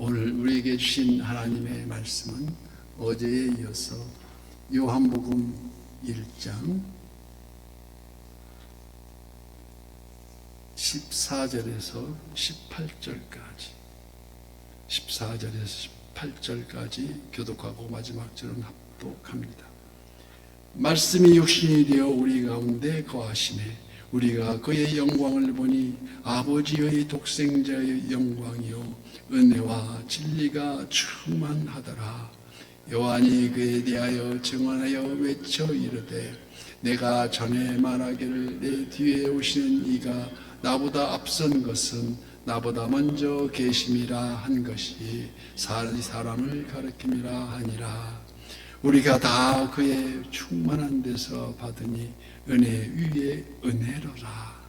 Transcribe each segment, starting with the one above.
오늘 우리에게 주신 하나님의 말씀은 어제에 이어서 요한복음 1장 14절에서 18절까지 14절에서 18절까지 교독하고 마지막 절은 합독합니다. 말씀이 육신이 되어 우리 가운데 거하시매 우리가 그의 영광을 보니 아버지의 독생자의 영광이요 은혜와 진리가 충만하더라. 요한이 그에 대하여 증언하여 외쳐 이르되 내가 전에 말하기를 내 뒤에 오시는 이가 나보다 앞선 것은 나보다 먼저 계심이라 한 것이 사람을 가르침이라 하니라. 우리가 다 그의 충만한 데서 받으니 은혜 위에 은혜로라.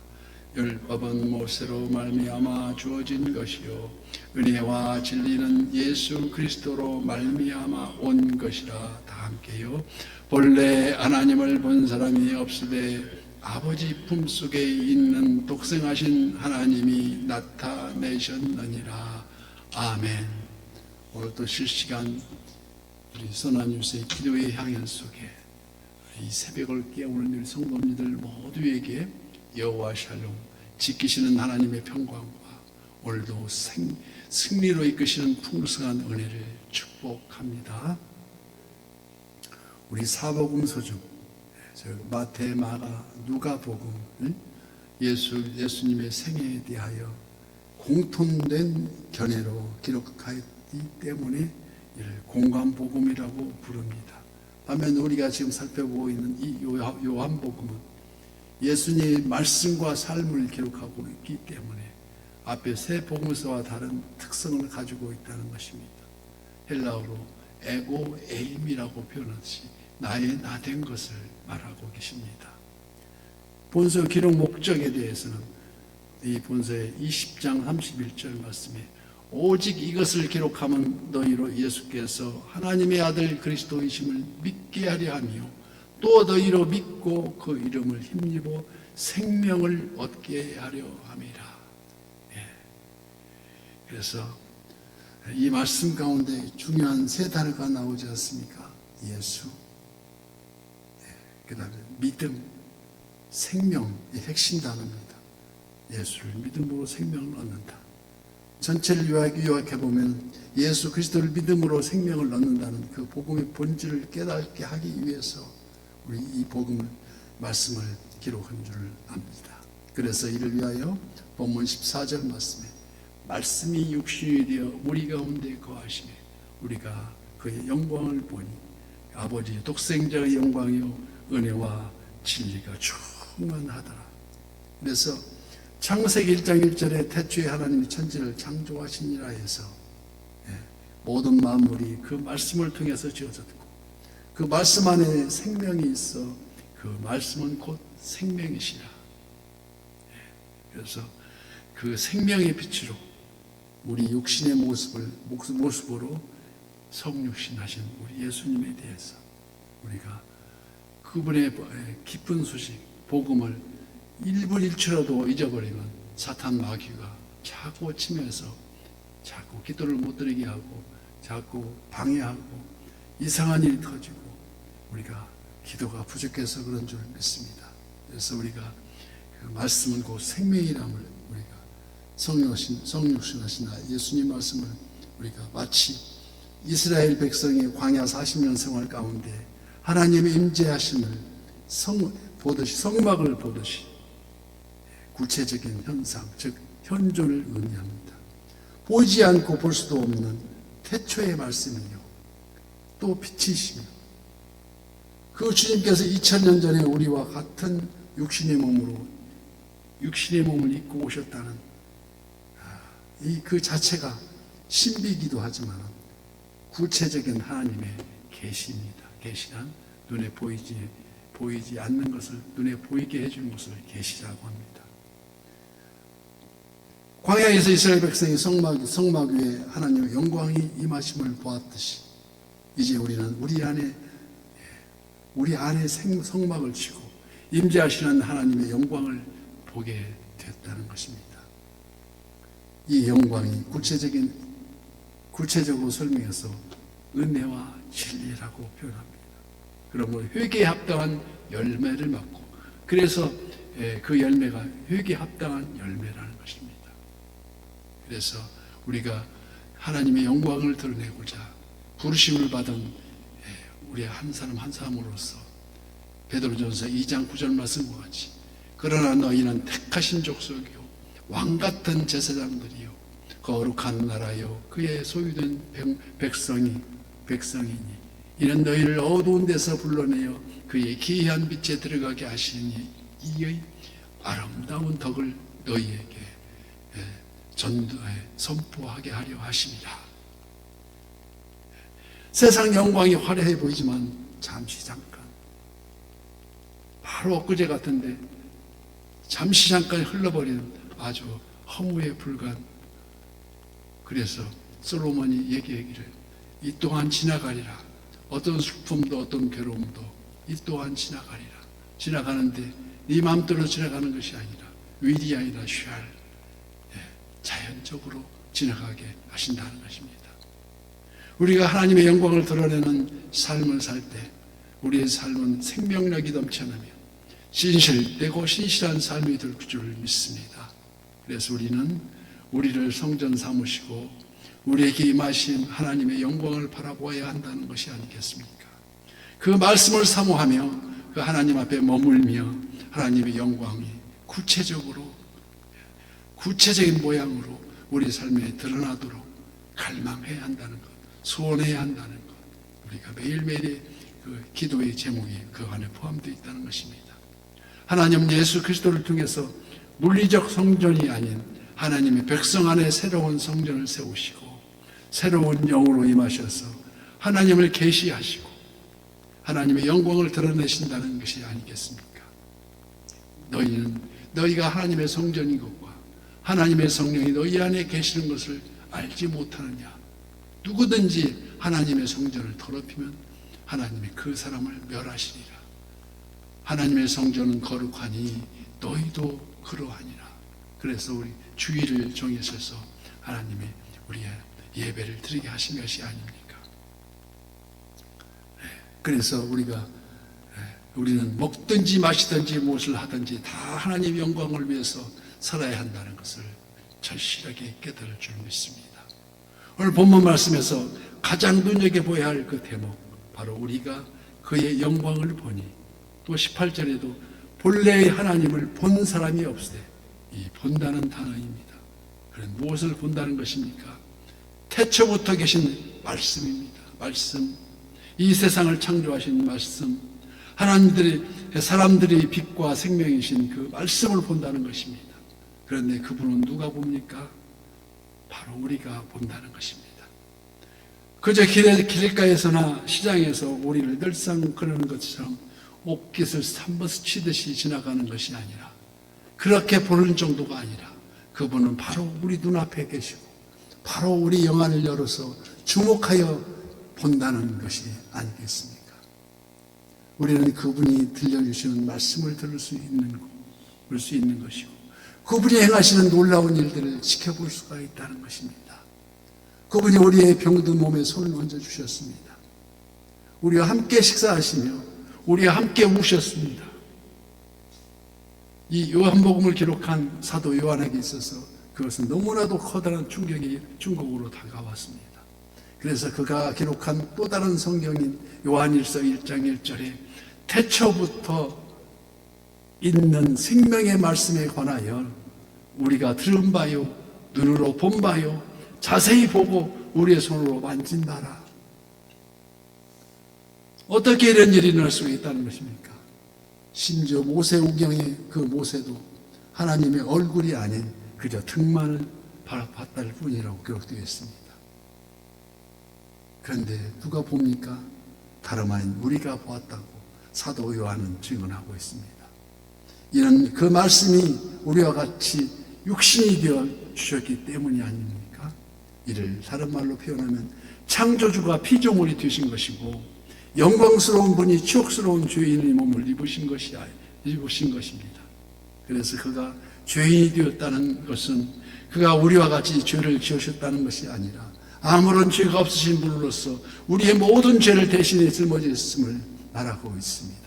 율법은 모세로 말미암아 주어진 것이요 은혜와 진리는 예수 그리스도로 말미암아 온 것이라. 다 함께요. 본래 하나님을 본 사람이 없으되 아버지 품속에 있는 독생하신 하나님이 나타내셨느니라. 아멘. 오늘도 실시간 우리 선한유세의 기도의 향연 속에 이 새벽을 깨우는 우리 성도님들 모두에게 여호와 샬롬 지키시는 하나님의 평강과 오늘도 승리로 이끄시는 풍성한 은혜를 축복합니다. 우리 사복음서 중 마태, 마가, 누가복음 예수님의 생애에 대하여 공통된 견해로 기록하였기 때문에 이를 공관복음이라고 부릅니다. 반면 우리가 지금 살펴보고 있는 이 요한복음은 예수님의 말씀과 삶을 기록하고 있기 때문에 앞에 세 복음서와 다른 특성을 가지고 있다는 것입니다. 헬라어로 에고 에임이라고 표현하듯이 나의 나된 것을 말하고 계십니다. 본서 기록 목적에 대해서는 이 본서의 20장 31절 말씀에 오직 이것을 기록하면 너희로 예수께서 하나님의 아들 그리스도이심을 믿게 하려 하며 또 너희로 믿고 그 이름을 힘입어 생명을 얻게 하려 함이라. 그래서 이 말씀 가운데 중요한 세 단어가 나오지 않습니까? 예수, 그 다음에 믿음, 생명이 핵심 단어입니다. 예수를 믿음으로 생명을 얻는다. 전체를 요약해보면 예수 그리스도를 믿음으로 생명을 얻는다는 그 복음의 본질을 깨닫게 하기 위해서 우리 이 복음을 말씀을 기록한 줄 압니다. 그래서 이를 위하여 본문 14절 말씀이 육신이 되어 우리 가운데 거하시매 우리가 그의 영광을 보니 아버지의 독생자의 영광이요 은혜와 진리가 충만하더라. 그래서 창세기 1장 1절에 태초에 하나님이 천지를 창조하시니라 해서 모든 만물이 그 말씀을 통해서 지어졌고 그 말씀 안에 생명이 있어 그 말씀은 곧 생명이시라. 그래서 그 생명의 빛으로 우리 육신의 모습으로 성육신하신 우리 예수님에 대해서 우리가 그분의 기쁜 소식 복음을 1분 1초라도 잊어버리면 사탄 마귀가 자꾸 치면서 자꾸 기도를 못 드리게 하고 자꾸 방해하고 이상한 일이 터지고 우리가 기도가 부족해서 그런 줄 믿습니다. 그래서 우리가 그 말씀은 곧 생명이라는 우리가 성육신하신 예수님 말씀을 우리가 마치 이스라엘 백성이 광야 40년 생활 가운데 하나님의 임재하심을 성막을 보듯이 구체적인 현상, 즉 현존을 의미합니다. 보이지 않고 볼 수도 없는 태초의 말씀이요 또 빛이시며 그 주님께서 2000년 전에 우리와 같은 육신의 몸을 입고 오셨다는 그 자체가 신비이기도 하지만 구체적인 하나님의 계시입니다. 계시란 눈에 보이지 않는 것을 눈에 보이게 해주는 것을 계시라고 합니다. 광야에서 이스라엘 백성이 성막 위에 하나님의 영광이 임하심을 보았듯이 이제 우리는 우리 안에 성막을 치고 임재하시는 하나님의 영광을 보게 됐다는 것입니다. 이 영광이 구체적인 구체적으로 설명해서 은혜와 진리라고 표현합니다. 그러므로 회개에 합당한 열매를 맺고, 그래서 그 열매가 회개에 합당한 열매라는 것입니다. 그래서 우리가 하나님의 영광을 드러내고자 부르심을 받은 우리 한 사람 한 사람으로서 베드로전서 2장 9절 말씀과 같이 그러나 너희는 택하신 족속이요 왕같은 제사장들이요 거룩한 나라요 그의 소유된 백성이니 이는 너희를 어두운 데서 불러내어 그의 기이한 빛에 들어가게 하시니 이의 아름다운 덕을 너희에게 선포하게 하려 하심이라. 세상 영광이 화려해 보이지만 잠시 잠깐, 바로 엊그제 같은데 잠시 잠깐 흘러버리는 아주 허무에 불과한. 그래서 솔로몬이 얘기하기를 이 또한 지나가리라. 어떤 슬픔도 어떤 괴로움도 이 또한 지나가리라. 지나가는데 네 마음대로 지나가는 것이 아니라 위리 아니라 샬, 자연적으로 지나가게 하신다는 것입니다. 우리가 하나님의 영광을 드러내는 삶을 살 때 우리의 삶은 생명력이 넘쳐나며 진실되고 신실한 삶이 될 줄 믿습니다. 그래서 우리는 우리를 성전 삼으시고 우리에게 임하신 하나님의 영광을 바라보아야 한다는 것이 아니겠습니까? 그 말씀을 사모하며 그 하나님 앞에 머물며 하나님의 영광이 구체적인 모양으로 우리 삶에 드러나도록 갈망해야 한다는 것, 소원해야 한다는 것, 우리가 매일매일의 그 기도의 제목이 그 안에 포함되어 있다는 것입니다. 하나님 예수 그리스도를 통해서 물리적 성전이 아닌 하나님의 백성 안에 새로운 성전을 세우시고 새로운 영으로 임하셔서 하나님을 계시하시고 하나님의 영광을 드러내신다는 것이 아니겠습니까? 너희가 하나님의 성전인 것과 하나님의 성령이 너희 안에 계시는 것을 알지 못하느냐? 누구든지 하나님의 성전을 더럽히면 하나님이 그 사람을 멸하시리라. 하나님의 성전은 거룩하니 너희도 그러하니라. 그래서 우리 주일을 정해셔서 하나님이 우리의 예배를 드리게 하신 것이 아닙니까? 그래서 우리는 먹든지 마시든지 무엇을 하든지 다 하나님의 영광을 위해서 살아야 한다는 것을 절실하게 깨달을 줄 믿습니다. 오늘 본문 말씀에서 가장 눈여겨보아야 할 그 대목, 바로 우리가 그의 영광을 보니, 또 18절에도 본래의 하나님을 본 사람이 없으되, 이 본다는 단어입니다. 그럼 무엇을 본다는 것입니까? 태초부터 계신 말씀입니다. 말씀, 이 세상을 창조하신 말씀, 사람들이 빛과 생명이신 그 말씀을 본다는 것입니다. 그런데 그분은 누가 봅니까? 바로 우리가 본다는 것입니다. 그저 길가에서나 시장에서 우리를 늘상 그러는 것처럼 옷깃을 한 번 스치듯이 지나가는 것이 아니라, 그렇게 보는 정도가 아니라 그분은 바로 우리 눈앞에 계시고 바로 우리 영안을 열어서 주목하여 본다는 것이 아니겠습니까? 우리는 그분이 들려주시는 말씀을 들을 수 있는 것이고 그분이 행하시는 놀라운 일들을 지켜볼 수가 있다는 것입니다. 그분이 우리의 병든 몸에 손을 얹어주셨습니다. 우리와 함께 식사하시며 우리와 함께 우셨습니다. 이 요한복음을 기록한 사도 요한에게 있어서 그것은 너무나도 커다란 충격으로 다가왔습니다. 그래서 그가 기록한 또 다른 성경인 요한일서 1장 1절에 태초부터 있는 생명의 말씀에 관하여 우리가 들은 바요, 눈으로 본 바요, 자세히 보고 우리의 손으로 만진 바라. 어떻게 이런 일이 일어날 수가 있다는 것입니까? 심지어 모세우경의 그 모세도 하나님의 얼굴이 아닌 그저 등만을 봤다를 뿐이라고 기록되어 있습니다. 그런데 누가 봅니까? 다름 아닌 우리가 보았다고 사도 요한은 증언하고 있습니다. 이는 그 말씀이 우리와 같이 육신이 되어 주셨기 때문이 아닙니까? 이를 다른 말로 표현하면 창조주가 피조물이 되신 것이고 영광스러운 분이 추억스러운 죄인의 몸을 입으신 것입니다. 그래서 그가 죄인이 되었다는 것은 그가 우리와 같이 죄를 지으셨다는 것이 아니라 아무런 죄가 없으신 분으로서 우리의 모든 죄를 대신해 짊어졌음을 말하고 있습니다.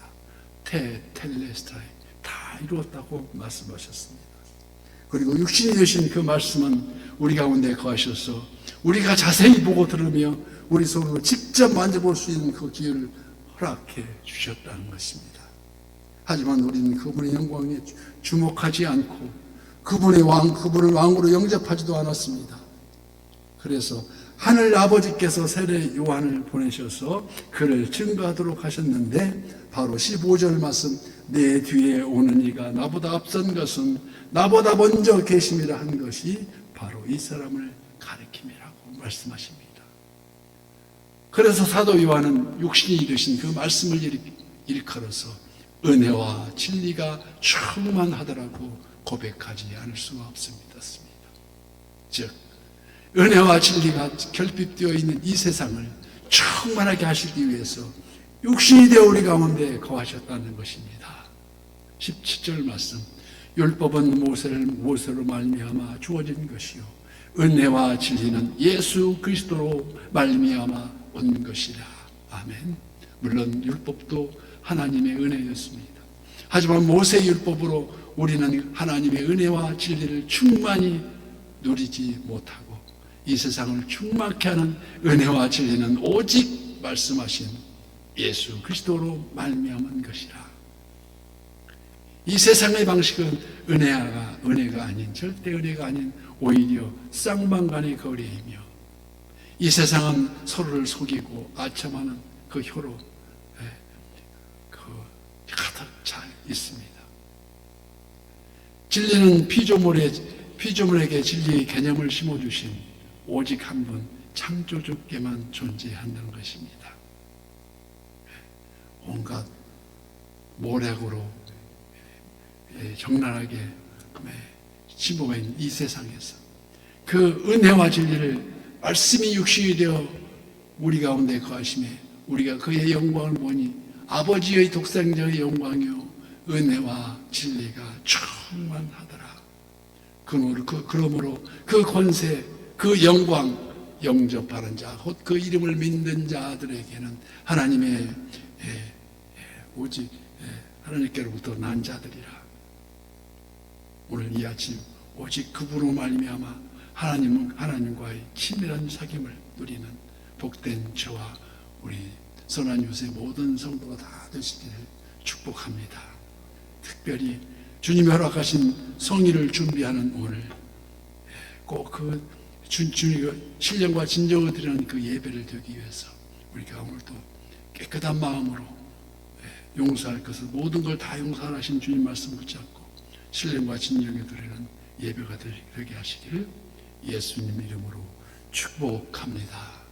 텔레스타이 다 이루었다고 말씀하셨습니다. 그리고 육신이 되신 그 말씀은 우리 가운데 거하셔서 우리가 자세히 보고 들으며 우리 손으로 직접 만져볼 수 있는 그 기회를 허락해 주셨다는 것입니다. 하지만 우리는 그분의 영광에 주목하지 않고 그분을 왕으로 영접하지도 않았습니다. 그래서 하늘 아버지께서 세례 요한을 보내셔서 그를 증거하도록 하셨는데 바로 15절 말씀, 내 뒤에 오는 이가 나보다 앞선 것은 나보다 먼저 계심이라 한 것이 바로 이 사람을 가리킴이라고 말씀하십니다. 그래서 사도 요한은 육신이 되신 그 말씀을 일컬어서 은혜와 진리가 충만하더라고 고백하지 않을 수가 없습니다. 즉 은혜와 진리가 결핍되어 있는 이 세상을 충만하게 하시기 위해서 육신이 되어 우리 가운데 거하셨다는 것입니다. 17절 말씀, 율법은 모세로 말미암아 주어진 것이요 은혜와 진리는 예수 그리스도로 말미암아 온 것이라. 아멘. 물론 율법도 하나님의 은혜였습니다. 하지만 모세의 율법으로 우리는 하나님의 은혜와 진리를 충만히 누리지 못하고 이 세상을 충만케 하는 은혜와 진리는 오직 말씀하신 예수 그리스도로 말미암은 것이라. 이 세상의 방식은 은혜가 아닌, 절대 은혜가 아닌 오히려 쌍방간의 거래이며 이 세상은 서로를 속이고 아첨하는 그 혀로 가득 차 있습니다. 진리는 피조물에게 진리의 개념을 심어주신 오직 한 분 창조주께만 존재한다는 것입니다. 온갖 모략으로 적나라하게 심어낸 이 세상에서 그 은혜와 진리를 말씀이 육신이 되어 우리 가운데 거하심에 우리가 그의 영광을 보니 아버지의 독생자의 영광이요 은혜와 진리가 충만하더라. 그러므로 그 권세, 그 영광 영접하는 자, 곧 그 이름을 믿는 자들에게는 하나님의 오직 하나님께로부터 난 자들이라. 오늘 이 아침 오직 그분으로 말미암아 하나님과의 친밀한 사귐을 누리는 복된 저와 우리 선한 요새 모든 성도가 다 되시기를 축복합니다. 특별히 주님이 허락하신 성의를 준비하는 오늘 꼭 그 주님이 신령과 진정을 드리는 그 예배를 드리기 위해서 우리가 오늘도 깨끗한 마음으로 용서할 것을 모든 걸 다 용서하신 주님 말씀 붙잡고 신령과 진정에 드리는 예배가 되게 하시기를 예수님 이름으로 축복합니다.